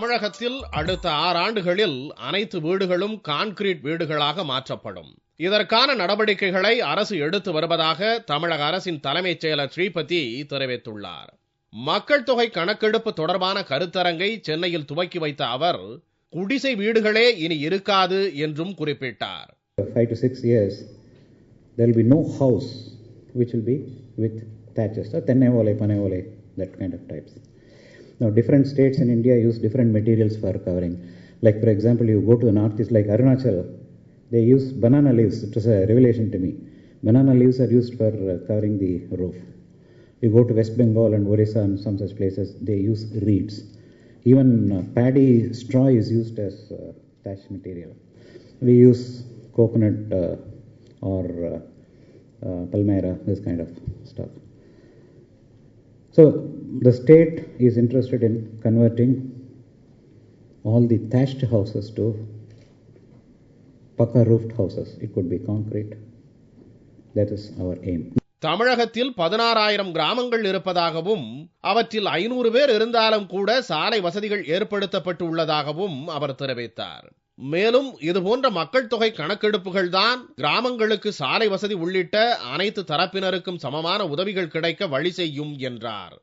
தமிழகத்தில் அடுத்த 6 ஆண்டுகளில் அனைத்து வீடுகளும் கான்கிரீட் வீடுகளாக மாற்றப்படும். இதற்கான நடவடிக்கைகளை அரசு எடுத்து வருவதாக தமிழக அரசின் தலைமைச் செயலர் ஸ்ரீபதி தெரிவித்துள்ளார். மக்கள் தொகை கணக்கெடுப்பு தொடர்பான கருத்தரங்கை சென்னையில் துவக்கி வைத்த அவர், குடிசை வீடுகளே இனி இருக்காது என்றும் குறிப்பிட்டார். 5 to 6 years, there will be no house which will be with thatches, tenne vole, pane vole, that kind of types. Now, different states in India use different materials for covering. Like, for example, you go to the northeast, like Arunachal, they use banana leaves. It was a revelation to me. Banana leaves are used for covering the roof. You go to West Bengal and Orissa and some such places, they use reeds. Even paddy straw is used as thatch material. We use coconut or palmyra, this kind of stuff. So the state is interested in converting all the thatched houses to pucca roofed houses. It could be concrete. That is our aim. தமிழகத்தில் 16,000 கிராமங்கள் இருப்பதாகவும் அவற்றில் 500 பேர் இருந்தாலும் கூட சாலை வசதிகள் ஏற்படுத்தப்பட்டு உள்ளதாகவும் அவர் தெரிவித்தார். மேலும் இதுபோன்ற மக்கள் தொகை கணக்கெடுப்புகள் தான் கிராமங்களுக்கு சாலை வசதி உள்ளிட்ட அனைத்து தரப்பினருக்கும் சமமான உதவிகள் கிடைக்க வழி செய்யும் என்றார்.